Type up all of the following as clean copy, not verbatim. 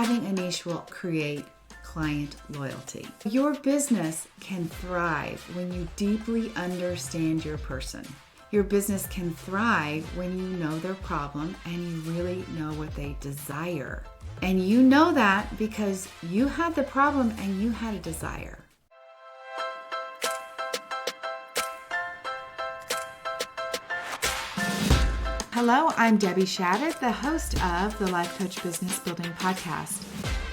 having a niche will create client loyalty. Your business can thrive when you deeply understand your person. Your business can thrive when you know their problem and you really know what they desire. And you know that because you had the problem and you had a desire. Hello, I'm Debbie Shattuck, the host of the Life Coach Business Building Podcast.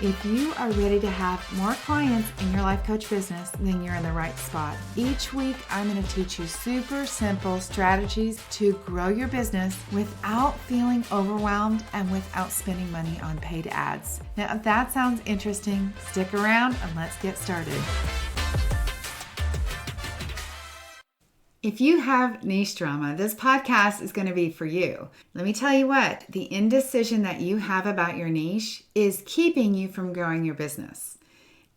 If you are ready to have more clients in your life coach business, then you're in the right spot. Each week, I'm going to teach you super simple strategies to grow your business without feeling overwhelmed and without spending money on paid ads. Now, if that sounds interesting, stick around and let's get started. If you have niche drama, this podcast is going to be for you. Let me tell you what, the indecision that you have about your niche is keeping you from growing your business.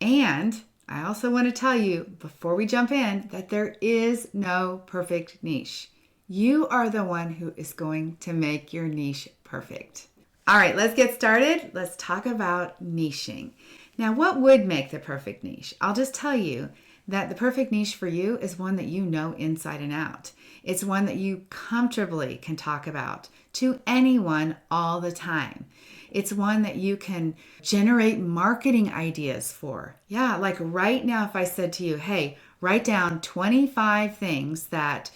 And I also want to tell you, before we jump in, that there is no perfect niche. You are the one who is going to make your niche perfect. All right, let's get started. Let's talk about niching. Now, what would make the perfect niche? I'll just tell you that the perfect niche for you is one that you know inside and out. It's one that you comfortably can talk about to anyone all the time. It's one that you can generate marketing ideas for. Yeah, like right now, if I said to you, hey, write down 25 things that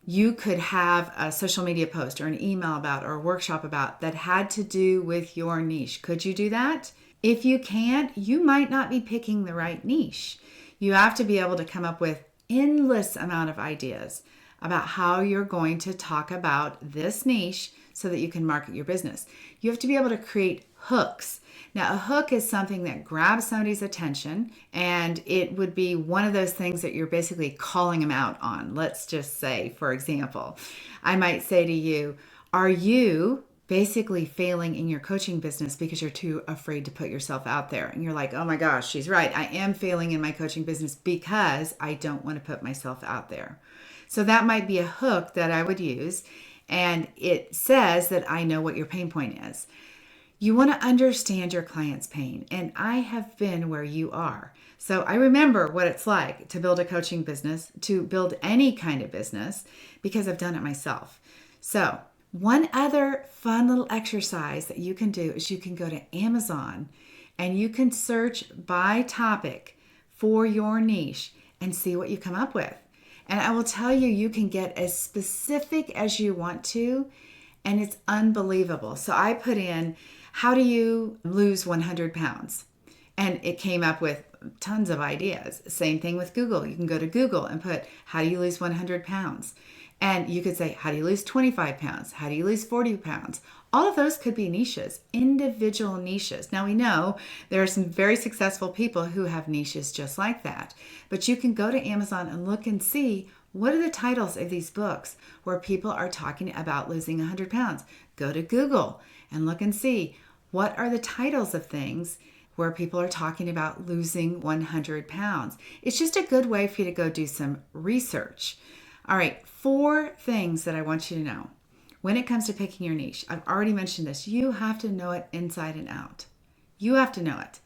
you could have a social media post or an email about or a workshop about that had to do with your niche. Could you do that? If you can't, you might not be picking the right niche. You have to be able to come up with endless amount of ideas about how you're going to talk about this niche so that you can market your business. You have to be able to create hooks. Now, a hook is something that grabs somebody's attention, and it would be one of those things that you're basically calling them out on. Let's just say, for example, I might say to you, are you basically failing in your coaching business because you're too afraid to put yourself out there? And you're like, oh my gosh, she's right. I am failing in my coaching business because I don't want to put myself out there. So that might be a hook that I would use. And it says that I know what your pain point is. You want to understand your client's pain. And I have been where you are. So I remember what it's like to build a coaching business, to build any kind of business, because I've done it myself. So one other fun little exercise that you can do is you can go to Amazon and you can search by topic for your niche and see what you come up with. And I will tell you, you can get as specific as you want to, and it's unbelievable. So I put in, how do you lose 100 pounds? And it came up with tons of ideas. Same thing with Google. You can go to Google and put, how do you lose 100 pounds? And you could say, how do you lose 25 pounds? How do you lose 40 pounds? All of those could be niches, individual niches. Now we know there are some very successful people who have niches just like that. But you can go to Amazon and look and see, what are the titles of these books where people are talking about losing 100 pounds? Go to Google and look and see, what are the titles of things where people are talking about losing 100 pounds? It's just a good way for you to go do some research. All right, 4 things that I want you to know. When it comes to picking your niche, I've already mentioned this. You have to know it inside and out. You have to know it.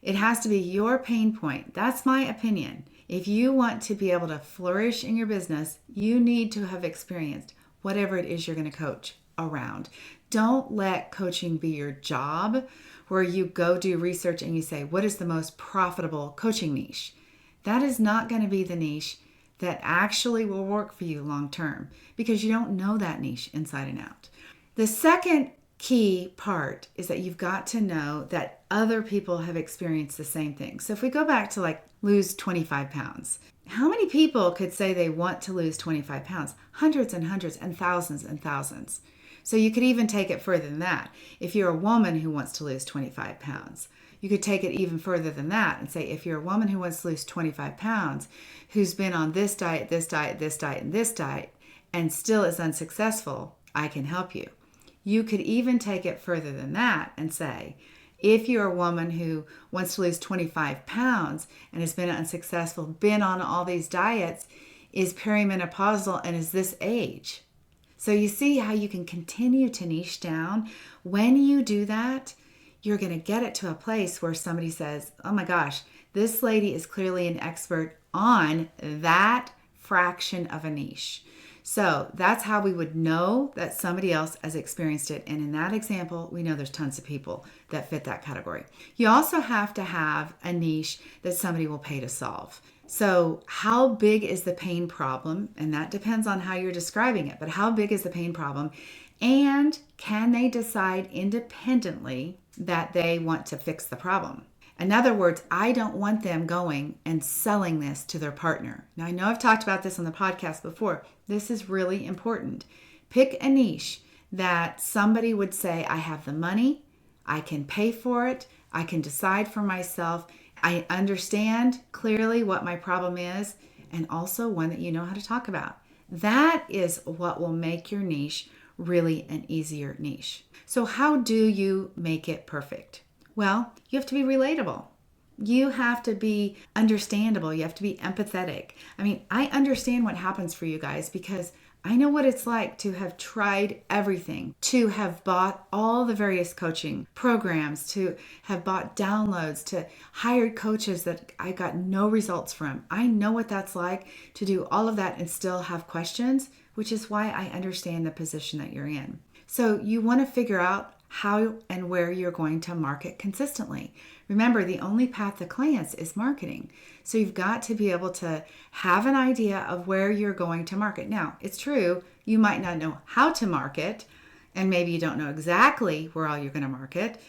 It has to be your pain point. That's my opinion. If you want to be able to flourish in your business, you need to have experienced whatever it is you're going to coach around. Don't let coaching be your job where you go do research and you say, what is the most profitable coaching niche? That is not going to be the niche that actually will work for you long term because you don't know that niche inside and out. The second key part is that you've got to know that other people have experienced the same thing. So if we go back to like lose 25 pounds, how many people could say they want to lose 25 pounds? Hundreds and hundreds and thousands and thousands. So you could even take it further than that. If you're a woman who wants to lose 25 pounds, you could take it even further than that and say, if you're a woman who wants to lose 25 pounds, who's been on this diet, this diet, this diet, and this diet, and still is unsuccessful, I can help you. You could even take it further than that and say, if you're a woman who wants to lose 25 pounds and has been unsuccessful, been on all these diets, is perimenopausal, and is this age. So you see how you can continue to niche down. When you do that, you're going to get it to a place where somebody says, oh my gosh, this lady is clearly an expert on that fraction of a niche. So that's how we would know that somebody else has experienced it. And in that example, we know there's tons of people that fit that category. You also have to have a niche that somebody will pay to solve. So how big is the pain problem? And that depends on how you're describing it, but how big is the pain problem? And can they decide independently that they want to fix the problem? In other words, I don't want them going and selling this to their partner. Now, I know I've talked about this on the podcast before. This is really important. Pick a niche that somebody would say, I have the money, I can pay for it, I can decide for myself, I understand clearly what my problem is, and also one that you know how to talk about. That is what will make your niche really an easier niche. So how do you make it perfect? Well, you have to be relatable. You have to be understandable. You have to be empathetic. I mean, I understand what happens for you guys because I know what it's like to have tried everything, to have bought all the various coaching programs, to have bought downloads, to hired coaches that I got no results from. I know what that's like to do all of that and still have questions, which is why I understand the position that you're in. So you want to figure out how and where you're going to market consistently. Remember, the only path to clients is marketing. So you've got to be able to have an idea of where you're going to market. Now, it's true, you might not know how to market, and maybe you don't know exactly where all you're going to market,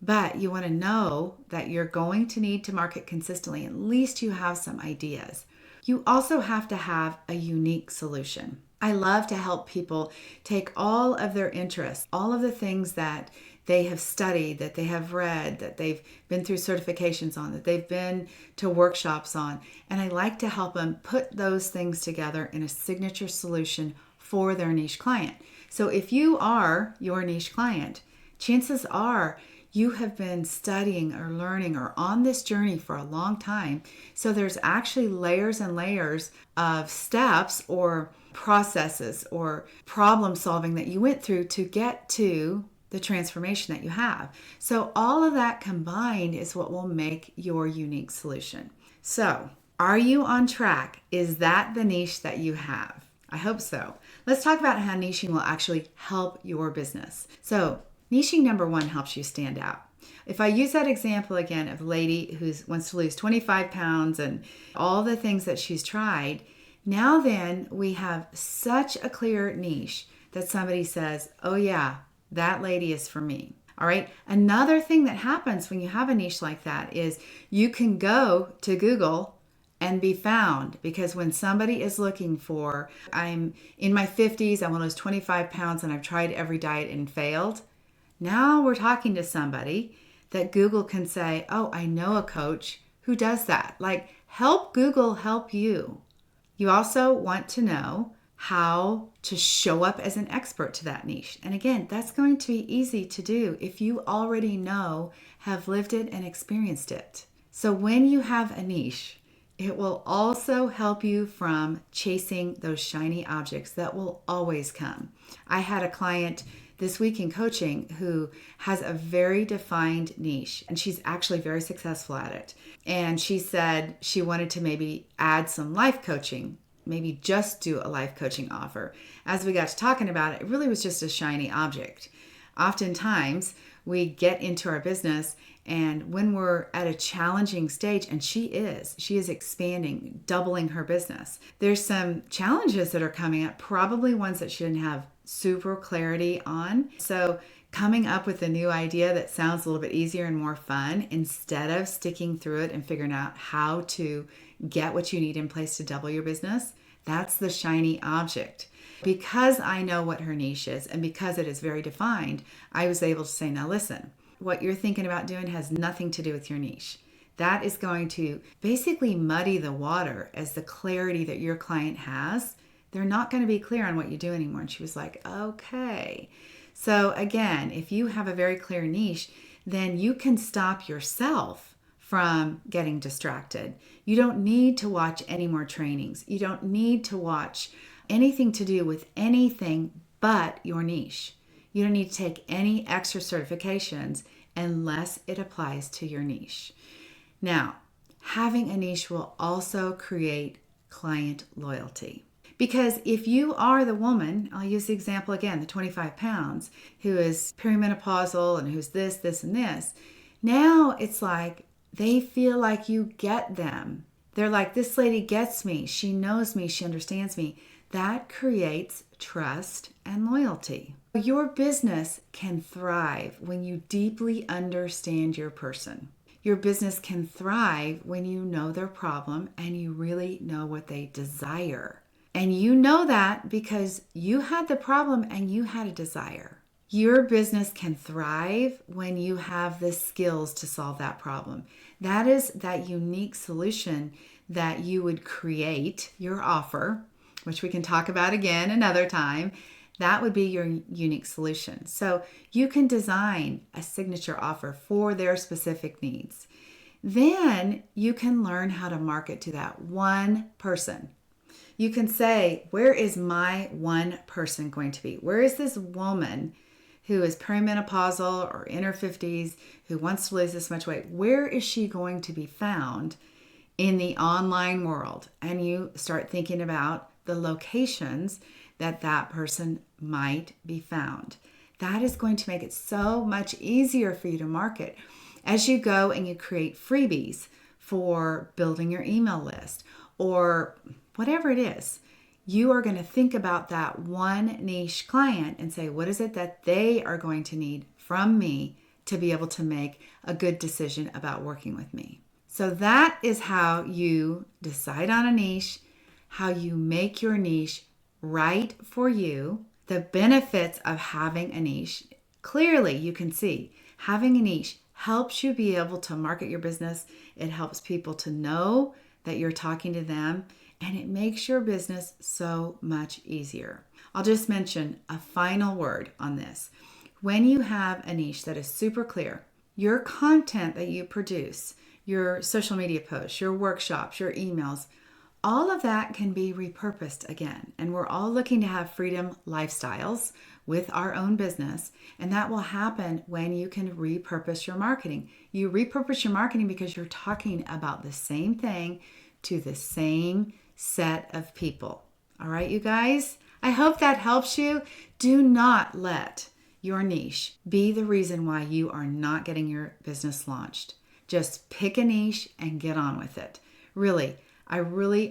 but you want to know that you're going to need to market consistently. At least you have some ideas. You also have to have a unique solution. I love to help people take all of their interests, all of the things that they have studied, that they have read, that they've been through certifications on, that they've been to workshops on. And I like to help them put those things together in a signature solution for their niche client. So if you are your niche client, chances are you have been studying or learning or on this journey for a long time. So there's actually layers and layers of steps or processes or problem solving that you went through to get to the transformation that you have. So all of that combined is what will make your unique solution. So are you on track? Is that the niche that you have? I hope so. Let's talk about how niching will actually help your business. So niching, number one, helps you stand out. If I use that example again of a lady who wants to lose 25 pounds and all the things that she's tried, now then we have such a clear niche that somebody says, oh yeah, that lady is for me. All right. Another thing that happens when you have a niche like that is you can go to Google and be found, because when somebody is looking for, I'm in my 50s, I want to lose 25 pounds and I've tried every diet and failed. Now we're talking to somebody that Google can say, oh, I know a coach who does that. Like, help Google help you. You also want to know how to show up as an expert to that niche. And again, that's going to be easy to do if you already know, have lived it and experienced it. So when you have a niche, it will also help you from chasing those shiny objects that will always come. I had a client this week in coaching who has a very defined niche, and she's actually very successful at it. And she said she wanted to maybe add some life coaching, maybe just do a life coaching offer. As we got to talking about it, it really was just a shiny object. Oftentimes, we get into our business, and when we're at a challenging stage, and she is expanding, doubling her business, there's some challenges that are coming up, probably ones that she didn't have super clarity on. So coming up with a new idea that sounds a little bit easier and more fun, instead of sticking through it and figuring out how to get what you need in place to double your business, that's the shiny object. Because I know what her niche is and because it is very defined, I was able to say, now listen, what you're thinking about doing has nothing to do with your niche. That is going to basically muddy the water as the clarity that your client has. They're not going to be clear on what you do anymore. And she was like, okay. So again, if you have a very clear niche, then you can stop yourself from getting distracted. You don't need to watch any more trainings. You don't need to watch anything to do with anything but your niche. You don't need to take any extra certifications unless it applies to your niche. Now, having a niche will also create client loyalty. Because if you are the woman, I'll use the example again, the 25 pounds, who is perimenopausal and who's this, and this, now it's like they feel like you get them. They're like, this lady gets me, she knows me, she understands me. That creates trust and loyalty. Your business can thrive when you deeply understand your person. Your business can thrive when you know their problem and you really know what they desire. And you know that because you had the problem and you had a desire. Your business can thrive when you have the skills to solve that problem. That is that unique solution that you would create, your offer, which we can talk about again another time. That would be your unique solution. So you can design a signature offer for their specific needs. Then you can learn how to market to that one person. You can say, where is my one person going to be? Where is this woman who is perimenopausal or in her 50s who wants to lose this much weight? Where is she going to be found in the online world? And you start thinking about the locations that that person might be found. That is going to make it so much easier for you to market as you go and you create freebies for building your email list or whatever it is. You are going to think about that one niche client and say, what is it that they are going to need from me to be able to make a good decision about working with me? So that is how you decide on a niche, how you make your niche right for you, the benefits of having a niche. Clearly, you can see having a niche helps you be able to market your business. It helps people to know that you're talking to them, and it makes your business so much easier. I'll just mention a final word on this. When you have a niche that is super clear, your content that you produce, your social media posts, your workshops, your emails, all of that can be repurposed again. And we're all looking to have freedom lifestyles with our own business. And that will happen when you can repurpose your marketing. You repurpose your marketing because you're talking about the same thing to the same set of people. All right, you guys? I hope that helps you. Do not let your niche be the reason why you are not getting your business launched. Just pick a niche and get on with it. Really,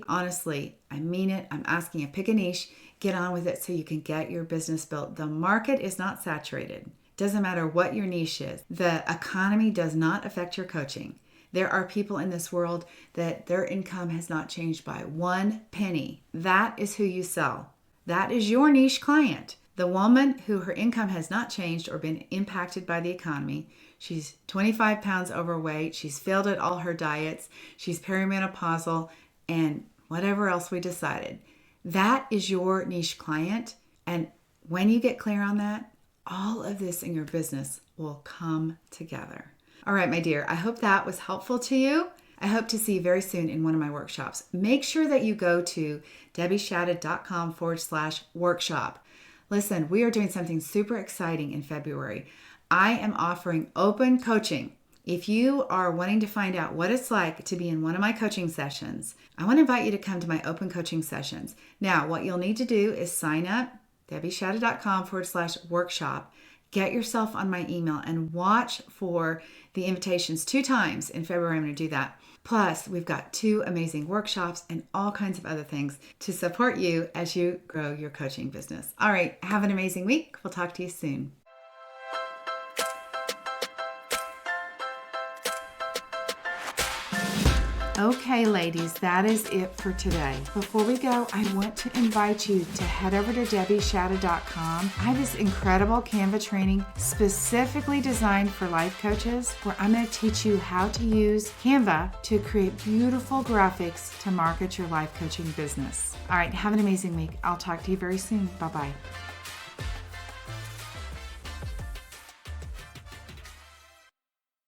honestly, I mean it. I'm asking you, pick a niche, get on with it so you can get your business built. The market is not saturated. Doesn't matter what your niche is. The economy does not affect your coaching. There are people in this world that their income has not changed by 1 penny. That is who you sell. That is your niche client. The woman who her income has not changed or been impacted by the economy. She's 25 pounds overweight. She's failed at all her diets. She's perimenopausal and whatever else we decided. That is your niche client. And when you get clear on that, all of this in your business will come together. All right, my dear, I hope that was helpful to you. I hope to see you very soon in one of my workshops. Make sure that you go to debbieshadid.com/workshop. Listen, we are doing something super exciting in February. I am offering open coaching. If you are wanting to find out what it's like to be in one of my coaching sessions, I want to invite you to come to my open coaching sessions. Now, what you'll need to do is sign up, debbieshadid.com/workshop. Get yourself on my email and watch for the invitations 2 times in February. I'm going to do that. Plus, we've got 2 amazing workshops and all kinds of other things to support you as you grow your coaching business. All right, have an amazing week. We'll talk to you soon. Okay, ladies, that is it for today. Before we go, I want to invite you to head over to debbieshadid.com. I have this incredible Canva training specifically designed for life coaches where I'm going to teach you how to use Canva to create beautiful graphics to market your life coaching business. All right, have an amazing week. I'll talk to you very soon. Bye-bye.